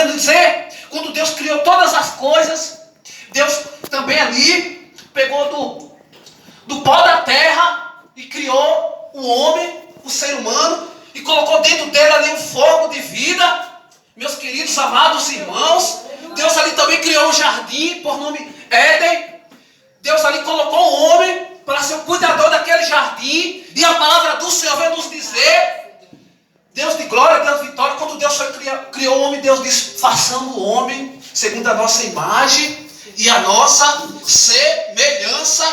vendo dizer, quando Deus criou todas as coisas, Deus também ali pegou do pó da terra e criou o homem, o ser humano, e colocou dentro dele ali um fogo de vida. Meus queridos, amados irmãos, Deus ali também criou um jardim, por nome Éden. Deus ali colocou o homem para ser o cuidador daquele jardim. E a palavra do Senhor vem nos dizer, Deus de glória, Deus de vitória, quando Deus criou o homem, Deus disse, façamos o homem segundo a nossa imagem e a nossa semelhança.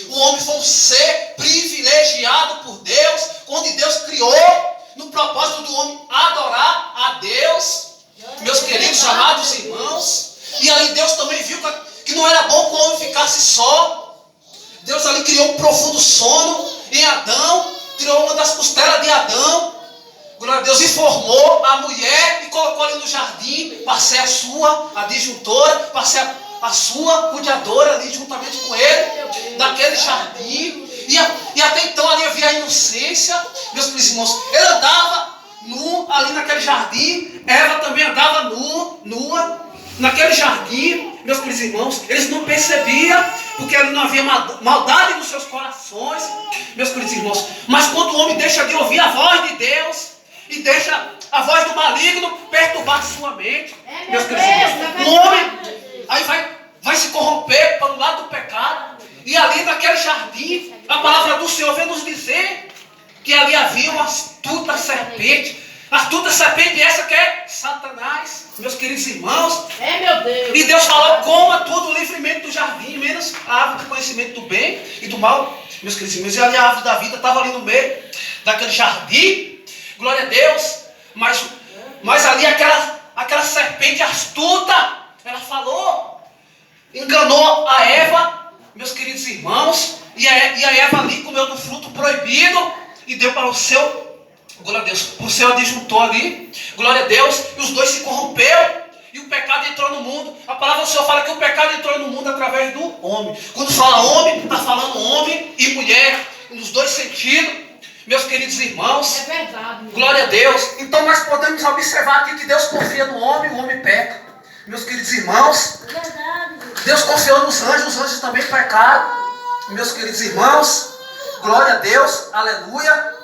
O homem foi um ser privilegiado por Deus, onde Deus criou, no propósito do homem adorar a Deus. Meus queridos, amados irmãos, e ali Deus também viu que não era bom que o homem ficasse só. Deus ali criou um profundo sono em Adão, tirou uma das costelas de Adão, glória a Deus, e formou a mulher e colocou ali no jardim para ser a sua adjuntora, para ser a sua cuidadora ali juntamente com ele, daquele jardim. E até então ali havia a inocência, meus queridos irmãos. Ele andava nu ali naquele jardim, Eva também andava nua naquele jardim, meus queridos irmãos. Eles não percebiam, porque ali não havia maldade nos seus corações, meus queridos irmãos. Mas quando o homem deixa de ouvir a voz de Deus e deixa a voz do maligno perturbar sua mente, meus queridos irmãos, o homem aí vai se corromper para o lado do pecado. E ali naquele jardim, a palavra do Senhor vem nos dizer que ali havia uma astuta serpente. Astuta serpente essa que é Satanás, meus queridos irmãos. Meu Deus. E Deus falou, coma tudo livremente do jardim, menos a árvore do conhecimento do bem e do mal, meus queridos irmãos. E ali a árvore da vida estava ali no meio daquele jardim, glória a Deus. Mas ali aquela serpente astuta, ela falou, enganou a Eva, meus queridos irmãos, e a Eva ali comeu do fruto proibido e deu para o seu, glória a Deus, para o seu adjuntor ali, glória a Deus, e os dois se corromperam e o pecado entrou no mundo. A palavra do Senhor fala que o pecado entrou no mundo através do homem. Quando fala homem, está falando homem e mulher, nos dois sentidos, meus queridos irmãos. É verdade. Glória a Deus. Então nós podemos observar aqui que Deus confia no homem, o homem peca. Meus queridos irmãos, Deus confiou nos anjos, os anjos também pecaram. Meus queridos irmãos, glória a Deus, aleluia.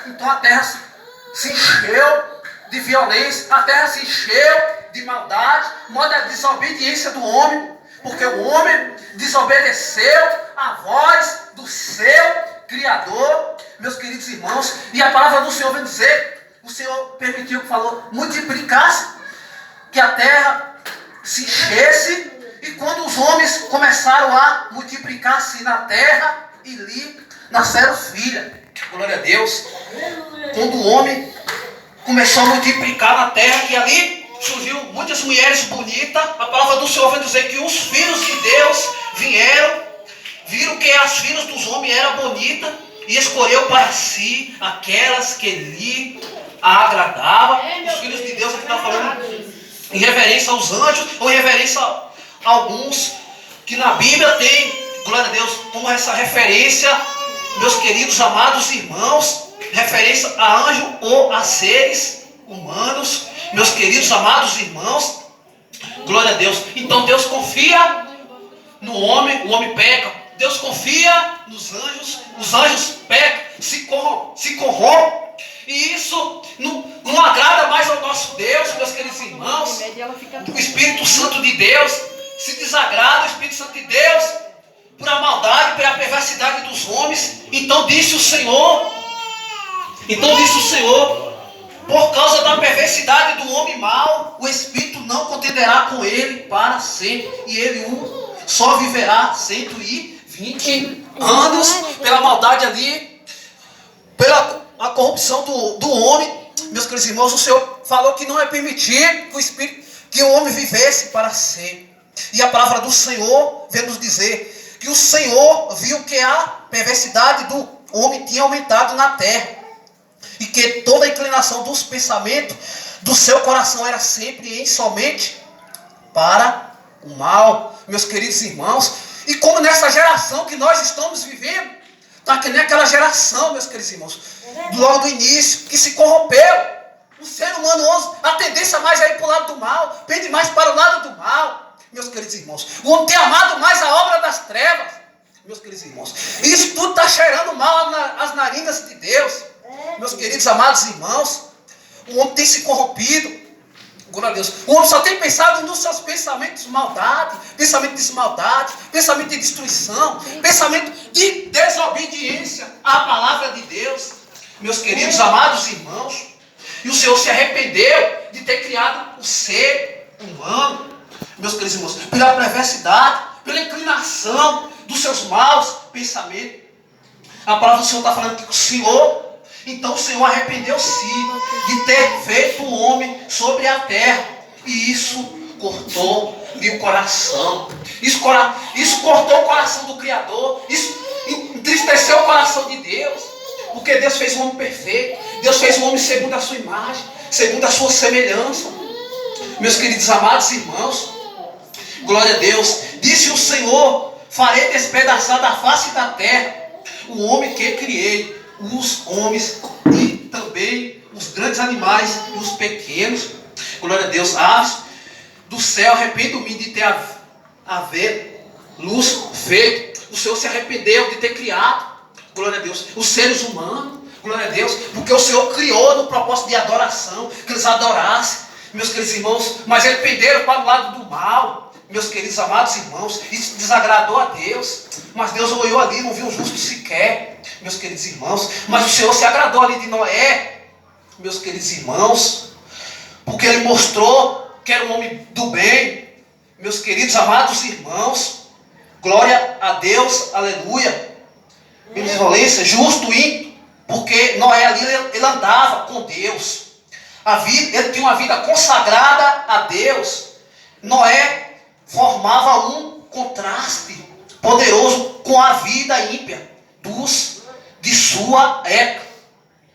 Então a terra se encheu de violência, a terra se encheu de maldade, modo da desobediência do homem, porque o homem desobedeceu a voz do seu Criador, meus queridos irmãos. E a palavra do Senhor vem dizer, o Senhor permitiu que falou, multiplicasse, que a terra se enchesse. E quando os homens começaram a multiplicar-se na terra, e lhe nasceram filhas. Glória a Deus. Quando o homem começou a multiplicar na terra, que ali surgiu muitas mulheres bonitas, a palavra do Senhor vai dizer que os filhos de Deus vieram, viram que as filhas dos homens eram bonitas, e escolheu para si aquelas que lhe agradavam. Os filhos de Deus, aqui está falando em reverência aos anjos, ou em reverência a alguns que na Bíblia tem, glória a Deus, como essa referência, meus queridos amados irmãos, referência a anjo ou a seres humanos, meus queridos amados irmãos, glória a Deus. Então Deus confia no homem, o homem peca. Deus confia nos anjos, os anjos pecam, se corrompem. E isso não agrada mais ao nosso Deus, meus queridos irmãos. O Espírito Santo de Deus se desagrada, o Espírito Santo de Deus, por a maldade, pela perversidade dos homens. Então disse o Senhor, por causa da perversidade do homem mau, o Espírito não contenderá com ele para sempre, e ele só viverá 120 anos, pela maldade ali, pela a corrupção do homem. Meus queridos irmãos, o Senhor falou que não é permitir que o homem vivesse para sempre. E a palavra do Senhor vem nos dizer que o Senhor viu que a perversidade do homem tinha aumentado na terra, e que toda a inclinação dos pensamentos do seu coração era sempre e somente para o mal. Meus queridos irmãos, e como nessa geração que nós estamos vivendo, está que nem aquela geração, meus queridos irmãos, logo do início, que se corrompeu. O ser humano hoje, a tendência mais é ir para o lado do mal, irmãos. O homem tem amado mais a obra das trevas, meus queridos irmãos. Isso tudo está cheirando mal às narinas de Deus, meus queridos amados irmãos. O homem tem se corrompido. Glória a Deus. O homem só tem pensado nos seus pensamentos de maldade, pensamento de desmaldade, pensamento de destruição, pensamento de desobediência à palavra de Deus, meus queridos amados irmãos. E o Senhor se arrependeu de ter criado o ser humano, meus queridos irmãos, pela perversidade, pela inclinação dos seus maus pensamentos. A palavra do Senhor está falando que o Senhor, então o Senhor arrependeu-se de ter feito o homem sobre a terra. E isso cortou-lhe o coração. Isso cortou o coração do Criador. Isso entristeceu o coração de Deus. Porque Deus fez o homem perfeito. Deus fez o homem segundo a sua imagem, segundo a sua semelhança. Meus queridos amados irmãos, glória a Deus. Disse o Senhor: farei despedaçar da face da terra o homem que criei, os homens e também os grandes animais e os pequenos. Glória a Deus. Aves do céu, arrependo-me de ter haver luz feito. O Senhor se arrependeu de ter criado, glória a Deus, os seres humanos, glória a Deus, porque o Senhor criou no propósito de adoração, que eles adorassem, meus queridos irmãos. Mas eles penderam para o lado do mal, meus queridos amados irmãos. Isso desagradou a Deus. Mas Deus olhou ali, não viu um justo sequer, meus queridos irmãos. Mas o Senhor se agradou ali de Noé, meus queridos irmãos, porque Ele mostrou que era um homem do bem, meus queridos amados irmãos. Glória a Deus, aleluia. Benevolência, justo, ímpio, porque Noé ali ele andava com Deus. Ele tinha uma vida consagrada a Deus. Noé formava um contraste poderoso com a vida ímpia de sua época,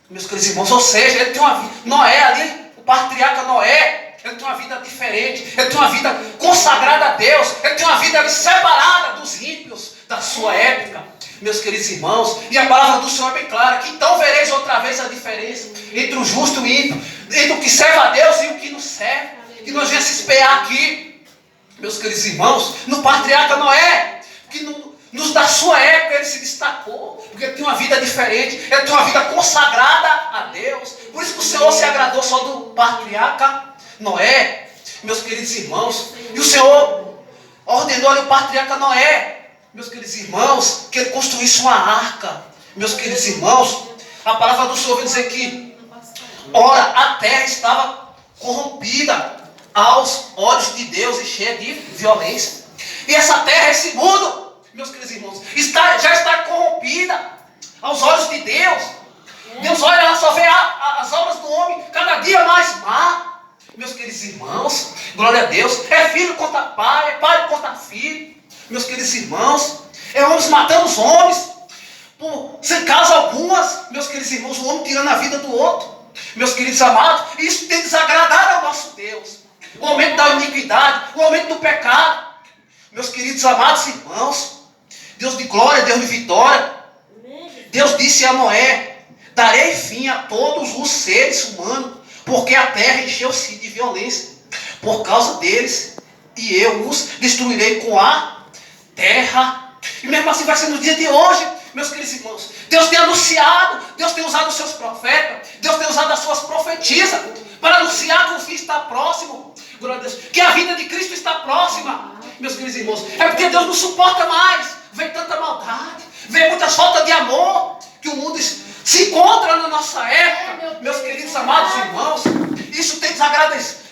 meus queridos irmãos. Ou seja, ele tinha uma vida, Noé ali, o patriarca Noé, ele tinha uma vida diferente, ele tinha uma vida consagrada a Deus, ele tinha uma vida ali separada dos ímpios da sua época, meus queridos irmãos. E a palavra do Senhor é bem clara, que então vereis outra vez a diferença entre o justo e o ímpio, entre o que serve a Deus e o que não serve. Que nós viemos se espelhar aqui, meus queridos irmãos, no patriarca Noé, que nos da sua época ele se destacou, porque ele tinha uma vida diferente, ele tinha uma vida consagrada a Deus. Por isso que o Senhor se agradou só do patriarca Noé, meus queridos irmãos. E o Senhor ordenou ali o patriarca Noé, meus queridos irmãos, que ele construísse uma arca, meus queridos irmãos. A palavra do Senhor vem dizer que, ora, a terra estava corrompida aos olhos de Deus e cheia de violência. E essa terra, esse mundo, meus queridos irmãos, já está corrompida aos olhos de Deus. Deus olha, ela só vê as obras do homem cada dia mais má. Meus queridos irmãos, glória a Deus. É filho contra pai, é pai contra filho. Meus queridos irmãos, é homens matando os homens, sem causa algumas, meus queridos irmãos, o homem tirando a vida do outro. Meus queridos amados, isso tem desagradado ao nosso Deus. O aumento da iniquidade, o aumento do pecado. Meus queridos amados irmãos, Deus de glória, Deus de vitória. Deus disse a Noé: darei fim a todos os seres humanos, porque a terra encheu-se de violência por causa deles, e eu os destruirei com a terra. E mesmo assim vai ser no dia de hoje, meus queridos irmãos. Deus tem anunciado, Deus tem usado os seus profetas, Deus tem usado as suas profetisas para anunciar que o fim está próximo. Glória a Deus, que a vida de Cristo está próxima, meus queridos irmãos. É porque Deus não suporta mais ver tanta maldade, ver muitas faltas de amor que o mundo se encontra na nossa época, meus queridos amados irmãos. Isso tem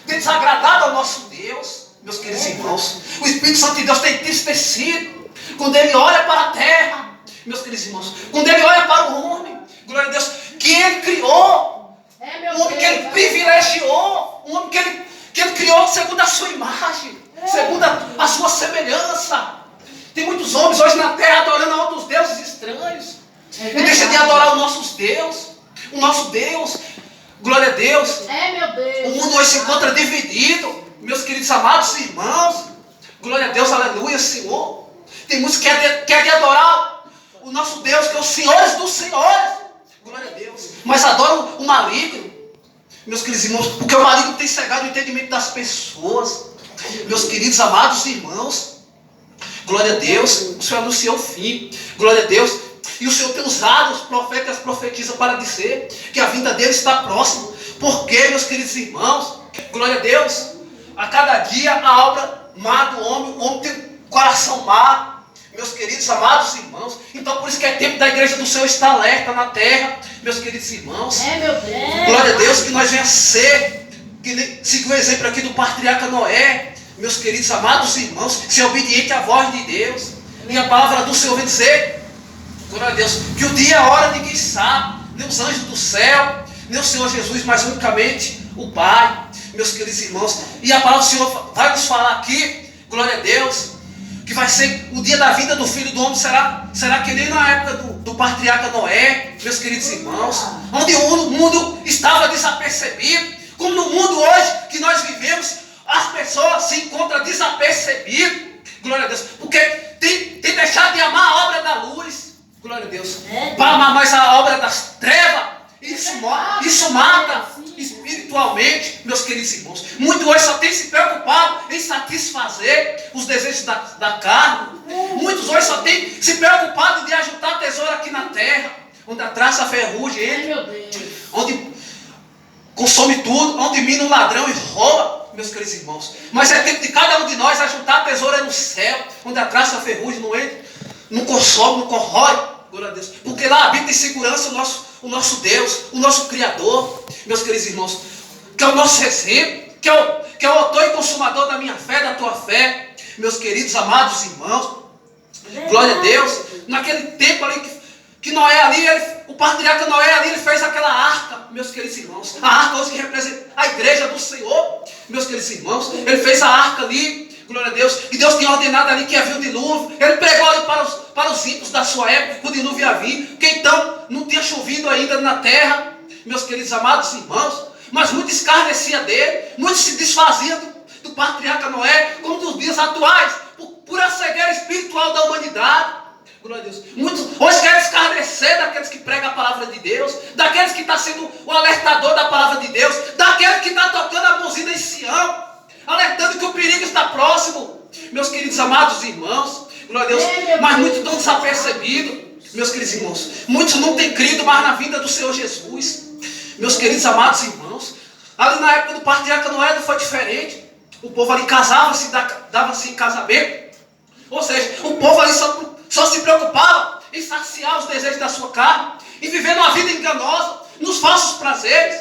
desagradado ao nosso Deus, meus queridos irmãos. O Espírito Santo de Deus tem entristecido quando Ele olha para a terra, meus queridos irmãos, quando Ele olha para o homem, glória a Deus, que Ele criou, um homem que Ele privilegiou, um homem que Ele criou segundo a sua imagem, segundo a sua semelhança. Tem muitos homens hoje na terra adorando a outros deuses estranhos, e deixa de adorar o nosso Deus, glória a Deus. Meu Deus. O mundo hoje se encontra dividido, meus queridos amados irmãos, glória a Deus, aleluia, Senhor. Tem muitos que querem adorar o nosso Deus, que é o Senhores dos Senhores, glória a Deus, mas adoram o maligno, meus queridos irmãos, porque o maligno tem cegado o entendimento das pessoas, meus queridos amados irmãos. Glória a Deus, o Senhor anunciou o fim. Glória a Deus. E o Senhor tem usado os profetas profetizam para dizer que a vinda dele está próxima. Porque, meus queridos irmãos, glória a Deus, a cada dia a obra má do homem, o homem tem um coração má, meus queridos amados irmãos. Então por isso que é tempo da igreja do Senhor estar alerta na terra, meus queridos irmãos. Meu Deus. Glória a Deus, que nós venhamos ser, que siga o exemplo aqui do patriarca Noé, meus queridos amados irmãos, ser obediente à voz de Deus. E a palavra do Senhor vem dizer, glória a Deus, que o dia e a hora ninguém sabe, nem os anjos do céu, nem o Senhor Jesus, mas unicamente o Pai, meus queridos irmãos. E a palavra do Senhor vai nos falar aqui, glória a Deus, que vai ser o dia da vida do Filho do Homem, será que nem na época do patriarca Noé, meus queridos irmãos, onde o mundo estava desapercebido, como no mundo hoje que nós vivemos, as pessoas se encontram desapercebidas, glória a Deus, porque tem deixado de amar a obra da luz, glória a Deus, para amar mais a obra das trevas. Isso mata espiritualmente, meus queridos irmãos. Muitos hoje só têm se preocupado em satisfazer os desejos da carne. Muitos hoje só têm se preocupado de ajuntar tesouro aqui na terra, onde a traça, a ferrugem entra, onde consome tudo, onde mina o ladrão e rouba, meus queridos irmãos. Mas é tempo de cada um de nós ajuntar tesouro no céu, onde a traça, a ferrugem não entra, não consome, não corrói. Glória a Deus. Porque lá habita em segurança o nosso Deus, o nosso Criador, meus queridos irmãos, que é o nosso exemplo, que é o autor e consumador da minha fé, da tua fé, meus queridos amados irmãos. Glória a Deus. Naquele tempo ali que Noé ali, o patriarca Noé ali, ele fez aquela arca, meus queridos irmãos. A arca hoje que representa a igreja do Senhor, meus queridos irmãos. Ele fez a arca ali, glória a Deus. E Deus tinha ordenado ali que havia o dilúvio. Ele pregou ali para os ímpios da sua época, que o dilúvio ia vir. Porque então não tinha chovido ainda na terra, meus queridos amados irmãos. Mas muitos escarneciam dele, muitos se desfaziam do patriarca Noé, como dos dias atuais, por a cegueira espiritual da humanidade. Glória a Deus. Muitos hoje querem escarnecer daqueles que pregam a palavra de Deus, daqueles que estão sendo o alertador da palavra de Deus, daqueles que estão tocando a buzina em Sião, alertando que o perigo está próximo, meus queridos amados irmãos. Glória a Deus. Mas muitos estão desapercebidos, meus queridos irmãos. Muitos não têm crido mais na vinda do Senhor Jesus, meus queridos amados irmãos. Ali na época do patriarca Noé não foi diferente. O povo ali casava-se, dava-se em casamento. Ou seja, o povo ali só se preocupava em saciar os desejos da sua carne e viver uma vida enganosa, nos falsos prazeres.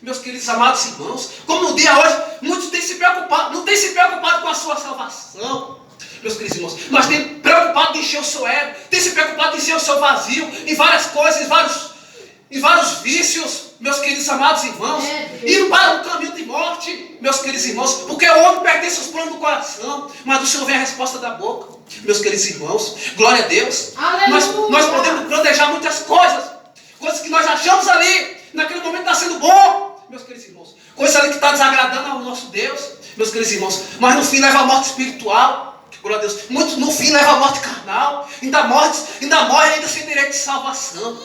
Meus queridos amados irmãos, como no dia hoje, muitos têm se preocupado, não têm se preocupado com a sua salvação, meus queridos irmãos, mas têm preocupado em encher o seu ego, têm se preocupado em encher o seu vazio, em várias coisas, em vários vícios, meus queridos amados irmãos, indo para um caminho de morte, meus queridos irmãos, porque o homem pertence aos planos do coração, mas do Senhor vem a resposta da boca, meus queridos irmãos. Glória a Deus. Nós podemos planejar muitas coisas que nós achamos ali, naquele momento está sendo bom, meus queridos irmãos, coisa ali que está desagradando ao nosso Deus, meus queridos irmãos, mas no fim leva à morte espiritual. Glória a Deus. Muitos no fim levam à morte carnal, ainda morre ainda sem direito de salvação.